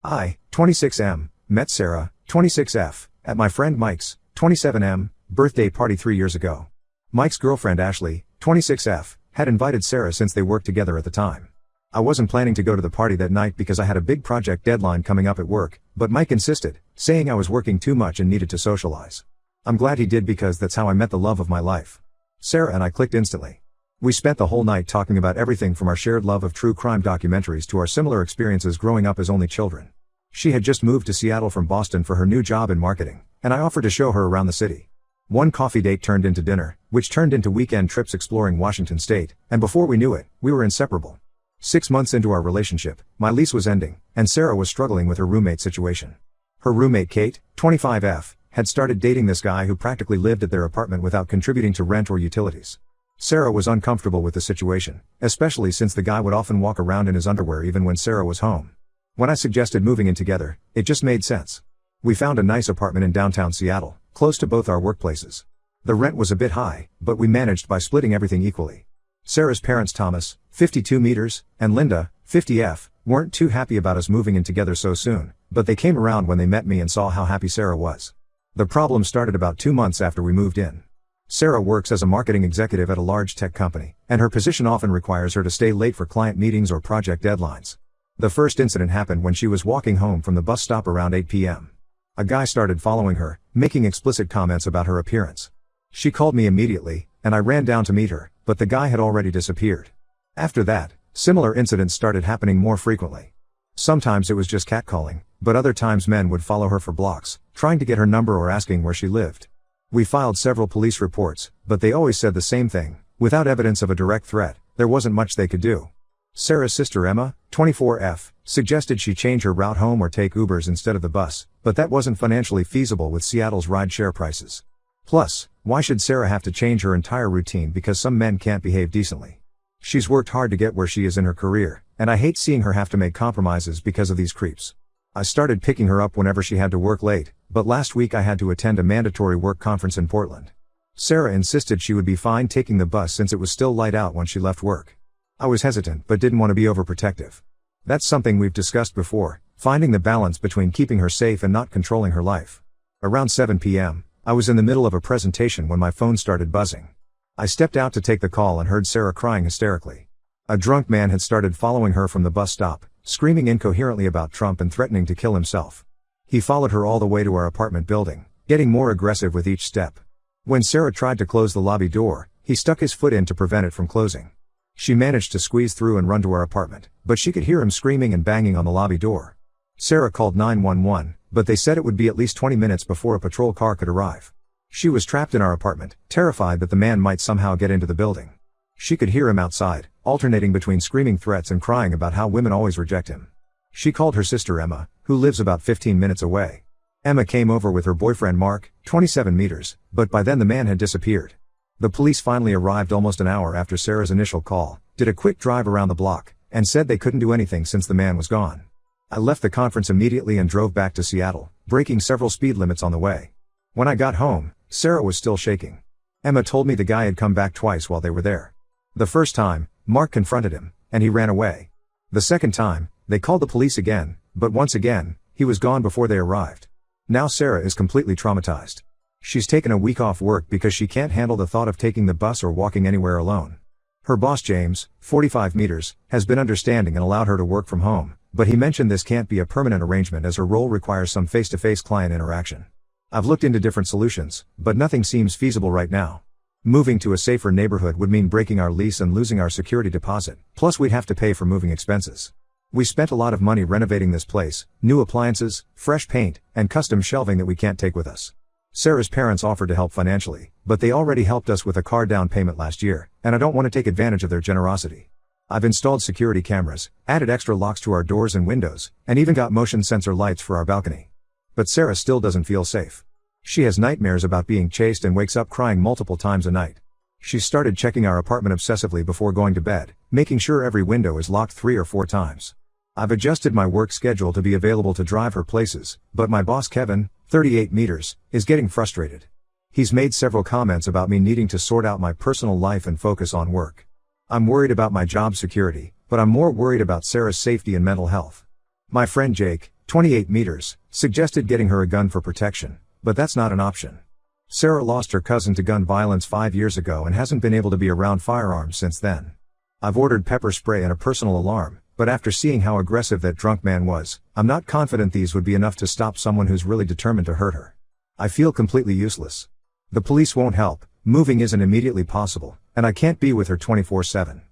I, 26M, met Sarah, 26F, at my friend Mike's, 27M, birthday party 3 years ago. Mike's girlfriend Ashley, 26F, had invited Sarah since they worked together at the time. I wasn't planning to go to the party that night because I had a big project deadline coming up at work, but Mike insisted, saying I was working too much and needed to socialize. I'm glad he did because that's how I met the love of my life. Sarah and I clicked instantly. We spent the whole night talking about everything from our shared love of true crime documentaries to our similar experiences growing up as only children. She had just moved to Seattle from Boston for her new job in marketing, and I offered to show her around the city. One coffee date turned into dinner, which turned into weekend trips exploring Washington state, and before we knew it, we were inseparable. 6 months into our relationship, my lease was ending, and Sarah was struggling with her roommate situation. Her roommate Kate, 25F, had started dating this guy who practically lived at their apartment without contributing to rent or utilities. Sarah was uncomfortable with the situation, especially since the guy would often walk around in his underwear even when Sarah was home. When I suggested moving in together, it just made sense. We found a nice apartment in downtown Seattle, close to both our workplaces. The rent was a bit high, but we managed by splitting everything equally. Sarah's parents Thomas, 52 meters, and Linda, 50F, weren't too happy about us moving in together so soon, but they came around when they met me and saw how happy Sarah was. The problem started about 2 months after we moved in. Sarah works as a marketing executive at a large tech company, and her position often requires her to stay late for client meetings or project deadlines. The first incident happened when she was walking home from the bus stop around 8 p.m. A guy started following her, making explicit comments about her appearance. She called me immediately, and I ran down to meet her, but the guy had already disappeared. After that, similar incidents started happening more frequently. Sometimes it was just catcalling, but other times men would follow her for blocks, trying to get her number or asking where she lived. We filed several police reports, but they always said the same thing: without evidence of a direct threat, there wasn't much they could do. Sarah's sister Emma, 24F, suggested she change her route home or take Ubers instead of the bus, but that wasn't financially feasible with Seattle's ride-share prices. Plus, why should Sarah have to change her entire routine because some men can't behave decently? She's worked hard to get where she is in her career, and I hate seeing her have to make compromises because of these creeps. I started picking her up whenever she had to work late, but last week I had to attend a mandatory work conference in Portland. Sarah insisted she would be fine taking the bus since it was still light out when she left work. I was hesitant but didn't want to be overprotective. That's something we've discussed before, finding the balance between keeping her safe and not controlling her life. Around 7 p.m., I was in the middle of a presentation when my phone started buzzing. I stepped out to take the call and heard Sarah crying hysterically. A drunk man had started following her from the bus stop, screaming incoherently about Trump and threatening to kill himself. He followed her all the way to our apartment building, getting more aggressive with each step. When Sarah tried to close the lobby door, he stuck his foot in to prevent it from closing. She managed to squeeze through and run to our apartment, but she could hear him screaming and banging on the lobby door. Sarah called 911, but they said it would be at least 20 minutes before a patrol car could arrive. She was trapped in our apartment, terrified that the man might somehow get into the building. She could hear him outside, alternating between screaming threats and crying about how women always reject him. She called her sister Emma, who lives about 15 minutes away. Emma came over with her boyfriend Mark, 27 meters, but by then the man had disappeared. The police finally arrived almost an hour after Sarah's initial call, did a quick drive around the block, and said they couldn't do anything since the man was gone. I left the conference immediately and drove back to Seattle, breaking several speed limits on the way. When I got home, Sarah was still shaking. Emma told me the guy had come back twice while they were there. The first time, Mark confronted him, and he ran away. The second time, they called the police again, but once again, he was gone before they arrived. Now Sarah is completely traumatized. She's taken a week off work because she can't handle the thought of taking the bus or walking anywhere alone. Her boss James, 45 meters, has been understanding and allowed her to work from home, but he mentioned this can't be a permanent arrangement as her role requires some face-to-face client interaction. I've looked into different solutions, but nothing seems feasible right now. Moving to a safer neighborhood would mean breaking our lease and losing our security deposit, plus we'd have to pay for moving expenses. We spent a lot of money renovating this place, new appliances, fresh paint, and custom shelving that we can't take with us. Sarah's parents offered to help financially, but they already helped us with a car down payment last year, and I don't want to take advantage of their generosity. I've installed security cameras, added extra locks to our doors and windows, and even got motion sensor lights for our balcony. But Sarah still doesn't feel safe. She has nightmares about being chased and wakes up crying multiple times a night. She's started checking our apartment obsessively before going to bed, making sure every window is locked 3 or 4 times. I've adjusted my work schedule to be available to drive her places, but my boss Kevin, 38 meters, is getting frustrated. He's made several comments about me needing to sort out my personal life and focus on work. I'm worried about my job security, but I'm more worried about Sarah's safety and mental health. My friend Jake, 28 meters, suggested getting her a gun for protection, but that's not an option. Sarah lost her cousin to gun violence 5 years ago and hasn't been able to be around firearms since then. I've ordered pepper spray and a personal alarm, but after seeing how aggressive that drunk man was, I'm not confident these would be enough to stop someone who's really determined to hurt her. I feel completely useless. The police won't help, moving isn't immediately possible, and I can't be with her 24/7.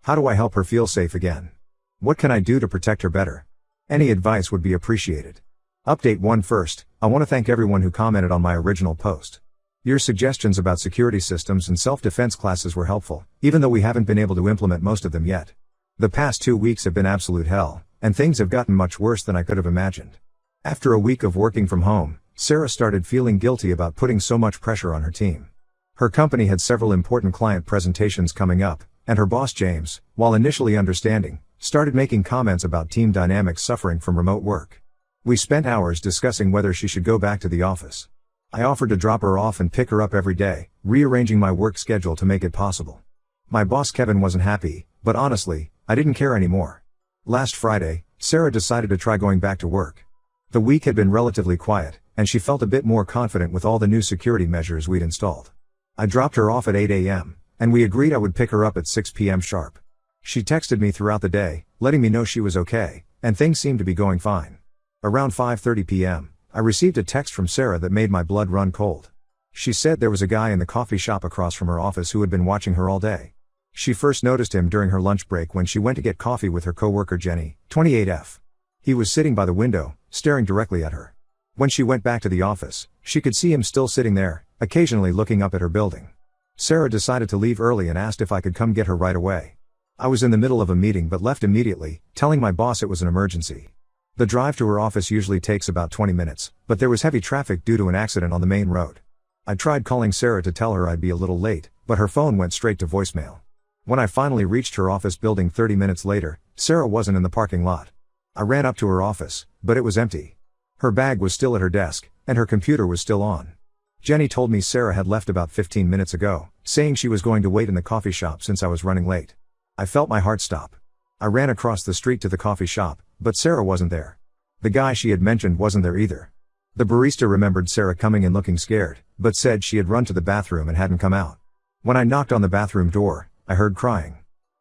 How do I help her feel safe again? What can I do to protect her better? Any advice would be appreciated. Update 1 First, I want to thank everyone who commented on my original post. Your suggestions about security systems and self-defense classes were helpful, even though we haven't been able to implement most of them yet. The past 2 weeks have been absolute hell, and things have gotten much worse than I could have imagined. After a week of working from home, Sarah started feeling guilty about putting so much pressure on her team. Her company had several important client presentations coming up, and her boss James, while initially understanding, started making comments about team dynamics suffering from remote work. We spent hours discussing whether she should go back to the office. I offered to drop her off and pick her up every day, rearranging my work schedule to make it possible. My boss Kevin wasn't happy, but honestly, I didn't care anymore. Last Friday, Sarah decided to try going back to work. The week had been relatively quiet, and she felt a bit more confident with all the new security measures we'd installed. I dropped her off at 8 a.m., and we agreed I would pick her up at 6 p.m. sharp. She texted me throughout the day, letting me know she was okay, and things seemed to be going fine. Around 5:30 p.m., I received a text from Sarah that made my blood run cold. She said there was a guy in the coffee shop across from her office who had been watching her all day. She first noticed him during her lunch break when she went to get coffee with her coworker Jenny, 28F. He was sitting by the window, staring directly at her. When she went back to the office, she could see him still sitting there, occasionally looking up at her building. Sarah decided to leave early and asked if I could come get her right away. I was in the middle of a meeting but left immediately, telling my boss it was an emergency. The drive to her office usually takes about 20 minutes, but there was heavy traffic due to an accident on the main road. I tried calling Sarah to tell her I'd be a little late, but her phone went straight to voicemail. When I finally reached her office building 30 minutes later, Sarah wasn't in the parking lot. I ran up to her office, but it was empty. Her bag was still at her desk, and her computer was still on. Jenny told me Sarah had left about 15 minutes ago, saying she was going to wait in the coffee shop since I was running late. I felt my heart stop. I ran across the street to the coffee shop, but Sarah wasn't there. The guy she had mentioned wasn't there either. The barista remembered Sarah coming in looking scared, but said she had run to the bathroom and hadn't come out. When I knocked on the bathroom door, I heard crying.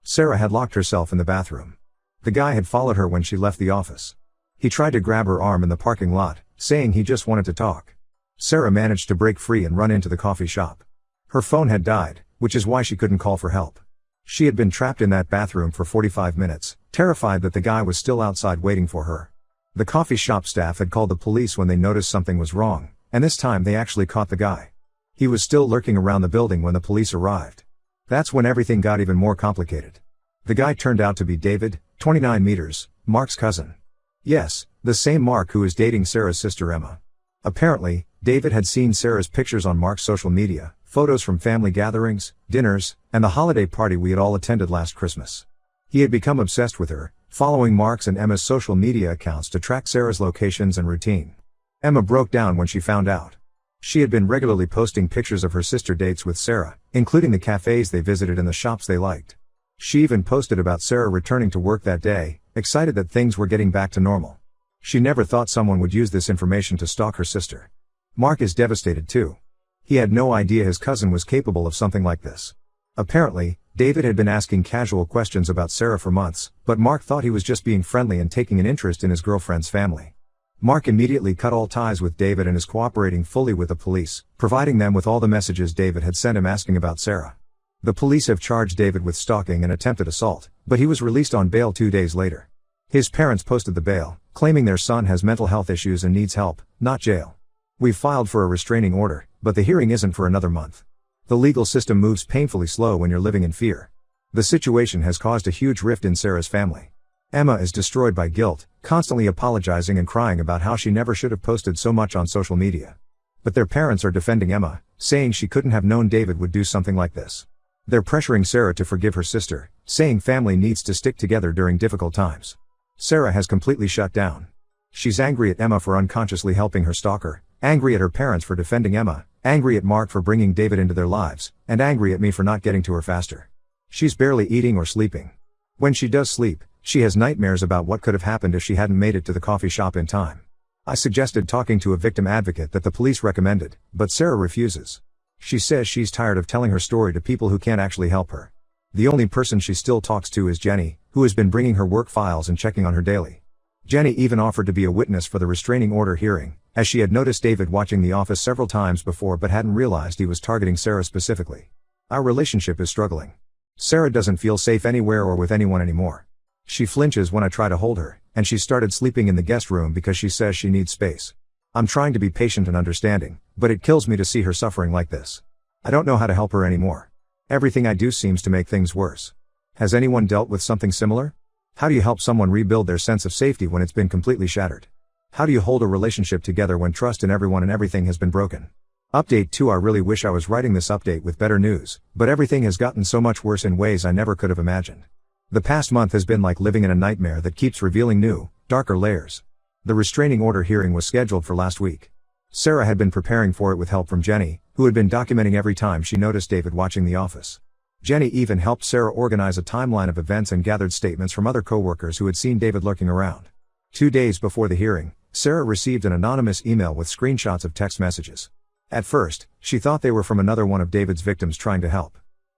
Sarah had locked herself in the bathroom. The guy had followed her when she left the office. He tried to grab her arm in the parking lot, saying he just wanted to talk. Sarah managed to break free and run into the coffee shop. Her phone had died, which is why she couldn't call for help. She had been trapped in that bathroom for 45 minutes, terrified that the guy was still outside waiting for her. The coffee shop staff had called the police when they noticed something was wrong, and this time they actually caught the guy. He was still lurking around the building when the police arrived. That's when everything got even more complicated. The guy turned out to be David, 29 meters, Mark's cousin. Yes, the same Mark who is dating Sarah's sister Emma. Apparently, David had seen Sarah's pictures on Mark's social media, photos from family gatherings, dinners, and the holiday party we had all attended last Christmas. He had become obsessed with her, following Mark's and Emma's social media accounts to track Sarah's locations and routine. Emma broke down when she found out. She had been regularly posting pictures of her sister dates with Sarah, including the cafes they visited and the shops they liked. She even posted about Sarah returning to work that day, excited that things were getting back to normal. She never thought someone would use this information to stalk her sister. Mark is devastated too. He had no idea his cousin was capable of something like this. Apparently, David had been asking casual questions about Sarah for months, but Mark thought he was just being friendly and taking an interest in his girlfriend's family. Mark immediately cut all ties with David and is cooperating fully with the police, providing them with all the messages David had sent him asking about Sarah. The police have charged David with stalking and attempted assault, but he was released on bail 2 days later. His parents posted the bail, claiming their son has mental health issues and needs help, not jail. We've filed for a restraining order, but the hearing isn't for another month. The legal system moves painfully slow when you're living in fear. The situation has caused a huge rift in Sarah's family. Emma is destroyed by guilt, constantly apologizing and crying about how she never should have posted so much on social media. But their parents are defending Emma, saying she couldn't have known David would do something like this. They're pressuring Sarah to forgive her sister, saying family needs to stick together during difficult times. Sarah has completely shut down. She's angry at Emma for unconsciously helping her stalker, angry at her parents for defending Emma, angry at Mark for bringing David into their lives, and angry at me for not getting to her faster. She's barely eating or sleeping. When she does sleep, She has nightmares about what could have happened if she hadn't made it to the coffee shop in time. I suggested talking to a victim advocate that the police recommended, but Sarah refuses. She says she's tired of telling her story to people who can't actually help her. The only person she still talks to is Jenny, who has been bringing her work files and checking on her daily. Jenny even offered to be a witness for the restraining order hearing, as she had noticed David watching The Office several times before but hadn't realized he was targeting Sarah specifically. Our relationship is struggling. Sarah doesn't feel safe anywhere or with anyone anymore. She flinches when I try to hold her, and she started sleeping in the guest room because she says she needs space. I'm trying to be patient and understanding, but it kills me to see her suffering like this. I don't know how to help her anymore. Everything I do seems to make things worse. Has anyone dealt with something similar? How do you help someone rebuild their sense of safety when it's been completely shattered? How do you hold a relationship together when trust in everyone and everything has been broken? Update 2. I really wish I was writing this update with better news, but everything has gotten so much worse in ways I never could have imagined. The past month has been like living in a nightmare that keeps revealing new, darker layers. The restraining order hearing was scheduled for last week. Sarah had been preparing for it with help from Jenny, who had been documenting every time she noticed David watching The Office. Jenny even helped Sarah organize a timeline of events and gathered statements from other co-workers who had seen David lurking around. 2 days before the hearing, Sarah received an anonymous email with screenshots of text messages. At first, she thought they were from another one of David's victims trying to help.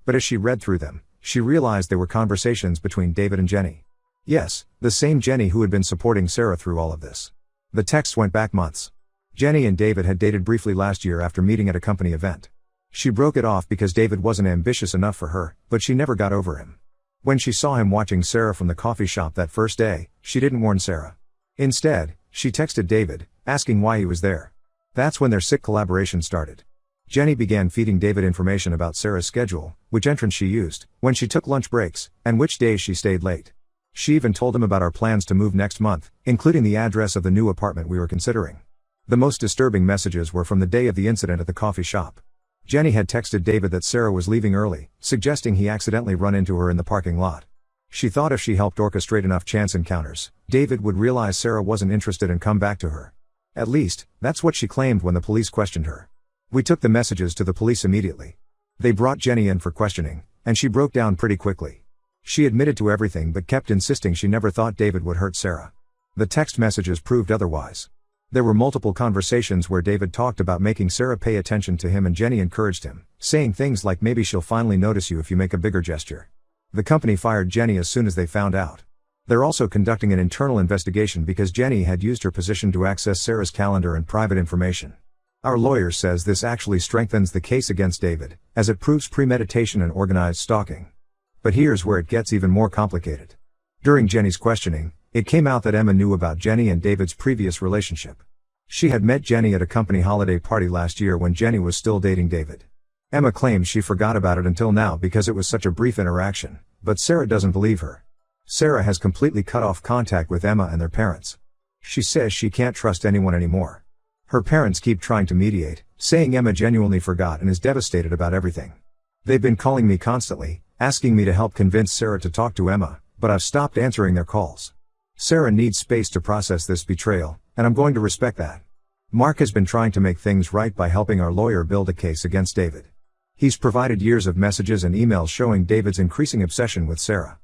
But as she read through them, she realized they were conversations between David and Jenny. Yes, the same Jenny who had been supporting Sarah through all of this. The texts went back months. Jenny and David had dated briefly last year after meeting at a company event. She broke it off because David wasn't ambitious enough for her, but she never got over him. When she saw him watching Sarah from the coffee shop that first day, she didn't warn Sarah. Instead, she texted David, asking why he was there. That's when their sick collaboration started. Jenny began feeding David information about Sarah's schedule, which entrance she used, when she took lunch breaks, and which days she stayed late. She even told him about our plans to move next month, including the address of the new apartment we were considering. The most disturbing messages were from the day of the incident at the coffee shop. Jenny had texted David that Sarah was leaving early, suggesting he accidentally run into her in the parking lot. She thought if she helped orchestrate enough chance encounters, David would realize Sarah wasn't interested and come back to her. At least, that's what she claimed when the police questioned her. We took the messages to the police immediately. They brought Jenny in for questioning, and she broke down pretty quickly. She admitted to everything but kept insisting she never thought David would hurt Sarah. The text messages proved otherwise. There were multiple conversations where David talked about making Sarah pay attention to him and Jenny encouraged him, saying things like maybe she'll finally notice you if you make a bigger gesture. The company fired Jenny as soon as they found out. They're also conducting an internal investigation because Jenny had used her position to access Sarah's calendar and private information. Our lawyer says this actually strengthens the case against David, as it proves premeditation and organized stalking. But here's where it gets even more complicated. During Jenny's questioning, it came out that Emma knew about Jenny and David's previous relationship. She had met Jenny at a company holiday party last year when Jenny was still dating David. Emma claims she forgot about it until now because it was such a brief interaction, but Sarah doesn't believe her. Sarah has completely cut off contact with Emma and their parents. She says she can't trust anyone anymore. Her parents keep trying to mediate, saying Emma genuinely forgot and is devastated about everything. They've been calling me constantly, asking me to help convince Sarah to talk to Emma, but I've stopped answering their calls. Sarah needs space to process this betrayal, and I'm going to respect that. Mark has been trying to make things right by helping our lawyer build a case against David. He's provided years of messages and emails showing David's increasing obsession with Sarah.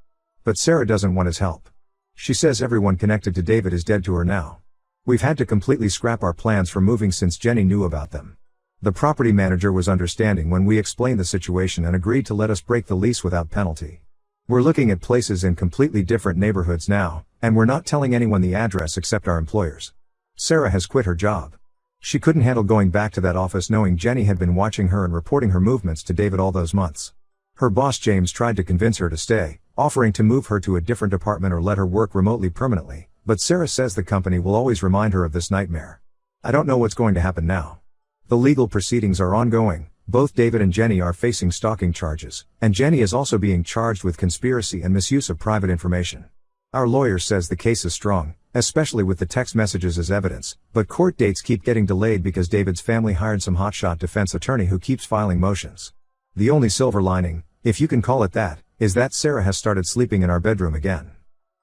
But Sarah doesn't want his help. She says everyone connected to David is dead to her now. We've had to completely scrap our plans for moving since Jenny knew about them. The property manager was understanding when we explained the situation and agreed to let us break the lease without penalty. We're looking at places in completely different neighborhoods now, and we're not telling anyone the address except our employers. Sarah has quit her job. She couldn't handle going back to that office knowing Jenny had been watching her and reporting her movements to David all those months. Her boss James tried to convince her to stay, offering to move her to a different apartment or let her work remotely permanently, but Sarah says the company will always remind her of this nightmare. I don't know what's going to happen now. The legal proceedings are ongoing. Both David and Jenny are facing stalking charges, and Jenny is also being charged with conspiracy and misuse of private information. Our lawyer says the case is strong, especially with the text messages as evidence, but court dates keep getting delayed because David's family hired some hotshot defense attorney who keeps filing motions. The only silver lining, if you can call it that, is that Sarah has started sleeping in our bedroom again.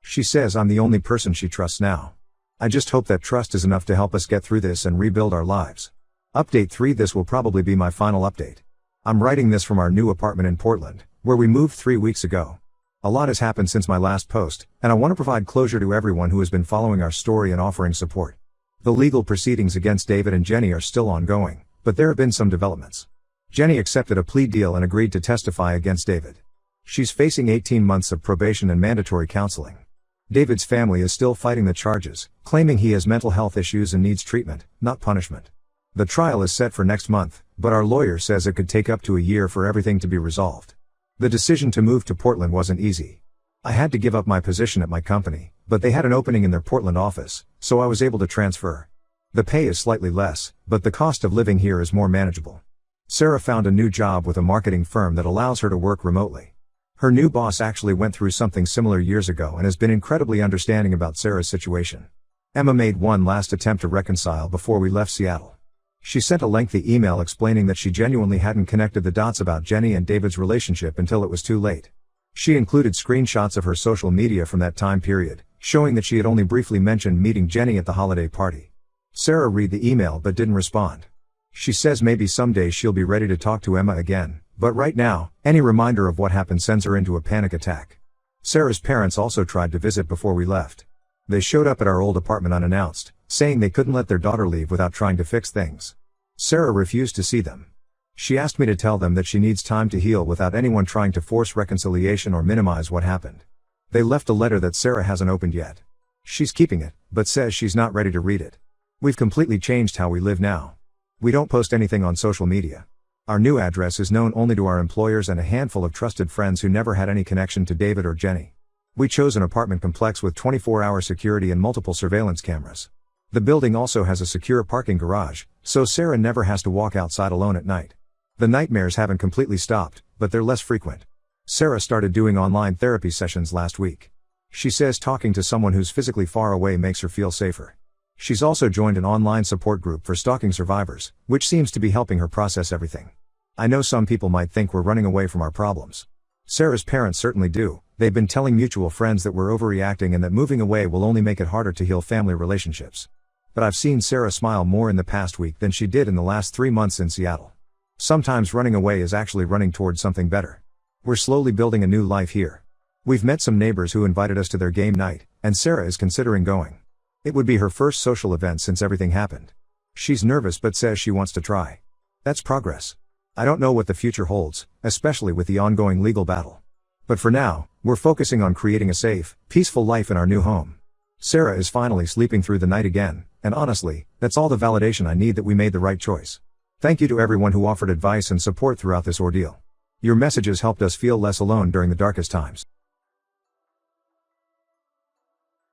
She says I'm the only person she trusts now. I just hope that trust is enough to help us get through this and rebuild our lives. Update 3. This will probably be my final update. I'm writing this from our new apartment in Portland, where we moved 3 weeks ago. A lot has happened since my last post, and I want to provide closure to everyone who has been following our story and offering support. The legal proceedings against David and Jenny are still ongoing, but there have been some developments. Jenny accepted a plea deal and agreed to testify against David. She's facing 18 months of probation and mandatory counseling. David's family is still fighting the charges, claiming he has mental health issues and needs treatment, not punishment. The trial is set for next month, but our lawyer says it could take up to a year for everything to be resolved. The decision to move to Portland wasn't easy. I had to give up my position at my company, but they had an opening in their Portland office, so I was able to transfer. The pay is slightly less, but the cost of living here is more manageable. Sarah found a new job with a marketing firm that allows her to work remotely. Her new boss actually went through something similar years ago and has been incredibly understanding about Sarah's situation. Emma made one last attempt to reconcile before we left Seattle. She sent a lengthy email explaining that she genuinely hadn't connected the dots about Jenny and David's relationship until it was too late. She included screenshots of her social media from that time period, showing that she had only briefly mentioned meeting Jenny at the holiday party. Sarah read the email but didn't respond. She says maybe someday she'll be ready to talk to Emma again, but right now, any reminder of what happened sends her into a panic attack. Sarah's parents also tried to visit before we left. They showed up at our old apartment unannounced, saying they couldn't let their daughter leave without trying to fix things. Sarah refused to see them. She asked me to tell them that she needs time to heal without anyone trying to force reconciliation or minimize what happened. They left a letter that Sarah hasn't opened yet. She's keeping it, but says she's not ready to read it. We've completely changed how we live now. We don't post anything on social media. Our new address is known only to our employers and a handful of trusted friends who never had any connection to David or Jenny. We chose an apartment complex with 24-hour security and multiple surveillance cameras. The building also has a secure parking garage, so Sarah never has to walk outside alone at night. The nightmares haven't completely stopped, but they're less frequent. Sarah started doing online therapy sessions last week. She says talking to someone who's physically far away makes her feel safer. She's also joined an online support group for stalking survivors, which seems to be helping her process everything. I know some people might think we're running away from our problems. Sarah's parents certainly do. They've been telling mutual friends that we're overreacting and that moving away will only make it harder to heal family relationships. But I've seen Sarah smile more in the past week than she did in the last 3 months in Seattle. Sometimes running away is actually running towards something better. We're slowly building a new life here. We've met some neighbors who invited us to their game night, and Sarah is considering going. It would be her first social event since everything happened. She's nervous but says she wants to try. That's progress. I don't know what the future holds, especially with the ongoing legal battle. But for now, we're focusing on creating a safe, peaceful life in our new home. Sarah is finally sleeping through the night again, and honestly, that's all the validation I need that we made the right choice. Thank you to everyone who offered advice and support throughout this ordeal. Your messages helped us feel less alone during the darkest times.